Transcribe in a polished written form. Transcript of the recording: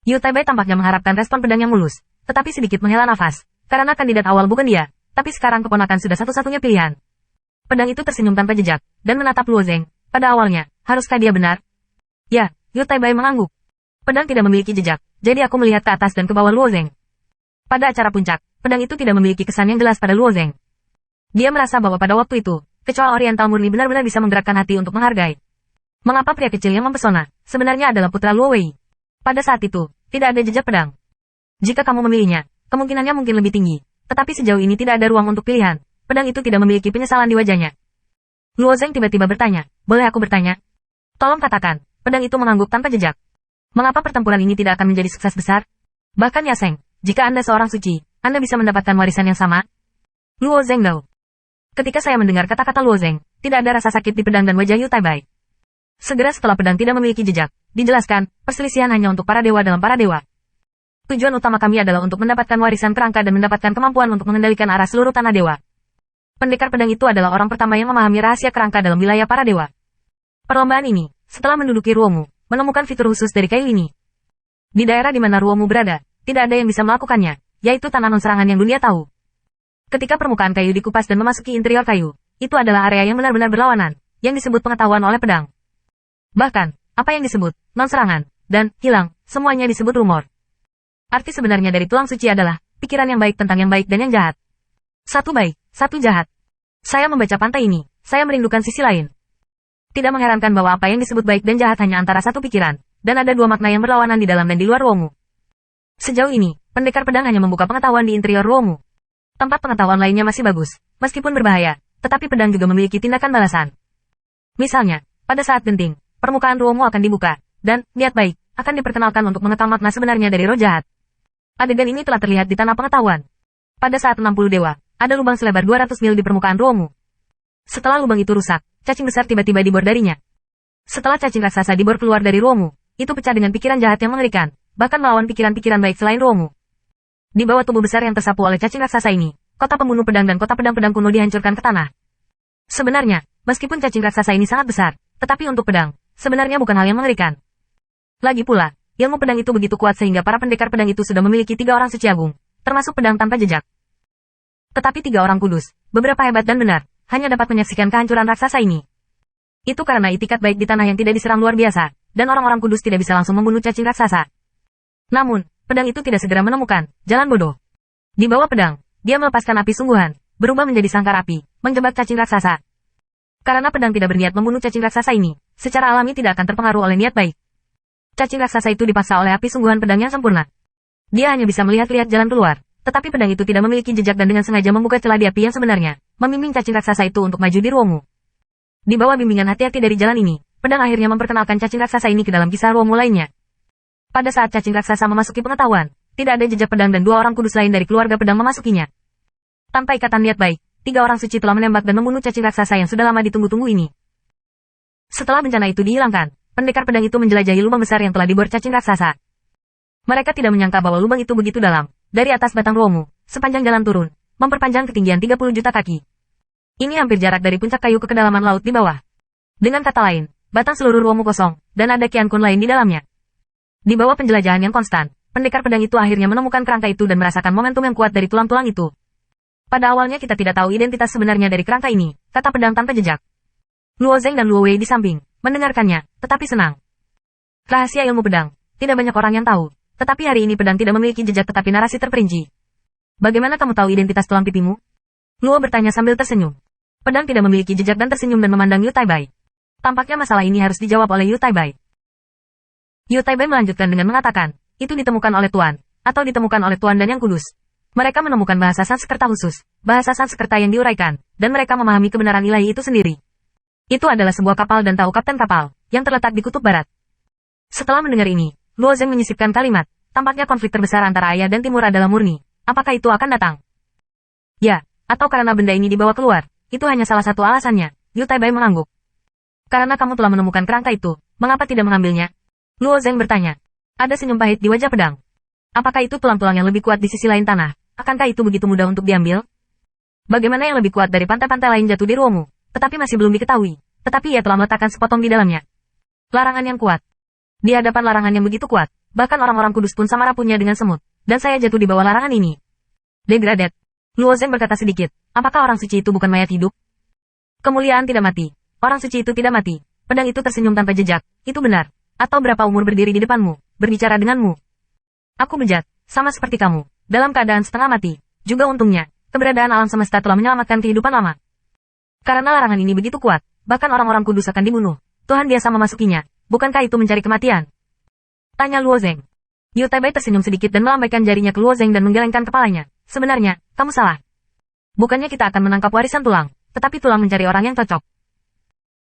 Yu Taibai tampaknya mengharapkan respon pedang yang mulus, tetapi sedikit menghela nafas, karena kandidat awal bukan dia, tapi sekarang keponakan sudah satu-satunya pilihan. Pedang itu tersenyum tanpa jejak, dan menatap Luo Zeng. Pada awalnya, haruskah dia benar? Ya, Yu Taibai mengangguk. Pedang tidak memiliki jejak, jadi aku melihat ke atas dan ke bawah Luo Zeng. Pada acara puncak, pedang itu tidak memiliki kesan yang jelas pada Luo Zeng. Dia merasa bahwa pada waktu itu, kecoa oriental murni benar-benar bisa menggerakkan hati untuk menghargai. Mengapa pria kecil yang mempesona, sebenarnya adalah putra Luo Wei? Pada saat itu, tidak ada jejak pedang. Jika kamu memilihnya, kemungkinannya mungkin lebih tinggi, tetapi sejauh ini tidak ada ruang untuk pilihan. Pedang itu tidak memiliki penyesalan di wajahnya. Luo Zeng tiba-tiba bertanya, boleh aku bertanya? Tolong katakan, pedang itu mengangguk tanpa jejak. Mengapa pertempuran ini tidak akan menjadi sukses besar? Bahkan Ya Seng, jika Anda seorang suci, Anda bisa mendapatkan warisan yang sama? Luo Zeng Dao. Ketika saya mendengar kata-kata Luo Zeng, tidak ada rasa sakit di pedang dan wajah Yu Taibai. Segera setelah pedang tidak memiliki jejak, dijelaskan, perselisihan hanya untuk para dewa dalam para dewa. Tujuan utama kami adalah untuk mendapatkan warisan kerangka dan mendapatkan kemampuan untuk mengendalikan arah seluruh tanah dewa. Pendekar pedang itu adalah orang pertama yang memahami rahasia kerangka dalam wilayah para dewa. Perlombaan ini, setelah menduduki Ruomu, menemukan fitur khusus dari kayu ini. Di daerah di mana Ruomu berada, tidak ada yang bisa melakukannya, yaitu tanah non-serangan yang dunia tahu. Ketika permukaan kayu dikupas dan memasuki interior kayu, itu adalah area yang benar-benar berlawanan, yang disebut pengetahuan oleh pedang. Bahkan, apa yang disebut non-serangan dan hilang, semuanya disebut rumor. Arti sebenarnya dari tulang suci adalah pikiran yang baik tentang yang baik dan yang jahat. Satu baik, satu jahat. Saya membaca pantai ini, saya merindukan sisi lain. Tidak mengherankan bahwa apa yang disebut baik dan jahat hanya antara satu pikiran, dan ada dua makna yang berlawanan di dalam dan di luar Ruomu. Sejauh ini, pendekar pedang hanya membuka pengetahuan di interior Ruomu. Tempat pengetahuan lainnya masih bagus, meskipun berbahaya, tetapi pedang juga memiliki tindakan balasan. Misalnya, pada saat genting, permukaan Ruomu akan dibuka, dan niat baik akan diperkenalkan untuk mengetahui makna sebenarnya dari roh jahat. Adegan ini telah terlihat di tanah pengetahuan. Pada saat 60 dewa, ada lubang selebar 200 mil di permukaan Ruomu. Setelah lubang itu rusak, cacing besar tiba-tiba dibor darinya. Setelah cacing raksasa dibor keluar dari Ruomu, itu pecah dengan pikiran jahat yang mengerikan, bahkan melawan pikiran-pikiran baik selain Ruomu. Di bawah tubuh besar yang tersapu oleh cacing raksasa ini, kota pembunuh pedang dan kota pedang-pedang kuno dihancurkan ke tanah. Sebenarnya, meskipun cacing raksasa ini sangat besar, tetapi untuk pedang, sebenarnya bukan hal yang mengerikan. Lagi pula, ilmu pedang itu begitu kuat sehingga para pendekar pedang itu sudah memiliki 3 orang suci agung, termasuk pedang tanpa jejak. Tetapi 3 orang kudus, beberapa hebat dan benar, hanya dapat menyaksikan kehancuran raksasa ini. Itu karena itikat baik di tanah yang tidak diserang luar biasa, dan orang-orang kudus tidak bisa langsung membunuh cacing raksasa. Namun, pedang itu tidak segera menemukan jalan bodoh. Di bawah pedang, dia melepaskan api sungguhan, berubah menjadi sangkar api, menjebak cacing raksasa. Karena pedang tidak berniat membunuh cacing raksasa ini, secara alami tidak akan terpengaruh oleh niat baik. Cacing raksasa itu dipaksa oleh api sungguhan pedang yang sempurna. Dia hanya bisa melihat-lihat jalan keluar, tetapi pedang itu tidak memiliki jejak dan dengan sengaja membuka celah di api yang sebenarnya, membimbing cacing raksasa itu untuk maju di Ruomu. Di bawah bimbingan hati-hati dari jalan ini, pedang akhirnya memperkenalkan cacing raksasa ini ke dalam kisah Ruomu lainnya. Pada saat cacing raksasa memasuki pengetahuan, tidak ada jejak pedang dan 2 orang kudus lain dari keluarga pedang memasukinya. Tanpa ikatan niat baik, 3 orang suci telah menembak dan membunuh cacing raksasa yang sudah lama ditunggu-tunggu ini. Setelah bencana itu dihilangkan, pendekar pedang itu menjelajahi lubang besar yang telah dibor cacing raksasa. Mereka tidak menyangka bahwa lubang itu begitu dalam, dari atas batang Ruomu, sepanjang jalan turun, memperpanjang ketinggian 30 juta kaki. Ini hampir jarak dari puncak kayu ke kedalaman laut di bawah. Dengan kata lain, batang seluruh Ruomu kosong, dan ada Qian Kun lain di dalamnya. Di bawah penjelajahan yang konstan, pendekar pedang itu akhirnya menemukan kerangka itu dan merasakan momentum yang kuat dari tulang-tulang itu. Pada awalnya kita tidak tahu identitas sebenarnya dari kerangka ini, kata pedang tanpa jejak. Luo Zeng dan Luo Wei di samping, mendengarkannya, tetapi senang. Rahasia ilmu pedang, tidak banyak orang yang tahu, tetapi hari ini pedang tidak memiliki jejak tetapi narasi terperinci. Bagaimana kamu tahu identitas tulang pipimu? Luo bertanya sambil tersenyum. Pedang tidak memiliki jejak dan tersenyum dan memandang Yu Taibai. Tampaknya masalah ini harus dijawab oleh Yu Taibai. Yu Taibai melanjutkan dengan mengatakan, itu ditemukan oleh Tuan, atau ditemukan oleh Tuan dan yang kudus. Mereka menemukan bahasa Sanskerta khusus, bahasa Sanskerta yang diuraikan, dan mereka memahami kebenaran ilahi itu sendiri. Itu adalah sebuah kapal dan tahu kapten kapal, yang terletak di kutub barat. Setelah mendengar ini, Luo Zeng menyisipkan kalimat, tampaknya konflik terbesar antara ayah dan timur adalah murni. Apakah itu akan datang? Ya, atau karena benda ini dibawa keluar, itu hanya salah satu alasannya, Yu Taibai mengangguk. Karena kamu telah menemukan kerangka itu, mengapa tidak mengambilnya? Luo Zeng bertanya. Ada senyum pahit di wajah pedang. Apakah itu tulang-tulang yang lebih kuat di sisi lain tanah? Akankah itu begitu mudah untuk diambil? Bagaimana yang lebih kuat dari pantai-pantai lain jatuh di Ruomu? Tetapi masih belum diketahui. Tetapi ia telah meletakkan sepotong di dalamnya. Larangan yang kuat. Di hadapan larangan yang begitu kuat, bahkan orang-orang kudus pun sama rapuhnya dengan semut, dan saya jatuh di bawah larangan ini. Degraded. Luo Zeng berkata sedikit, apakah orang suci itu bukan mayat hidup? Kemuliaan tidak mati. Orang suci itu tidak mati. Pedang itu tersenyum tanpa jejak, itu benar. Atau berapa umur berdiri di depanmu, berbicara denganmu. Aku bejat, sama seperti kamu, dalam keadaan setengah mati. Juga untungnya, keberadaan alam semesta telah menyelamatkan kehidupan lama. Karena larangan ini begitu kuat, bahkan orang-orang kudus akan dibunuh. Tuhan biasa memasukinya, bukankah itu mencari kematian? Tanya Luo Zeng. Liu Taibai tersenyum sedikit dan melambaikan jarinya ke Luo Zeng dan menggelengkan kepalanya. Sebenarnya, kamu salah. Bukannya kita akan menangkap warisan tulang, tetapi tulang mencari orang yang cocok.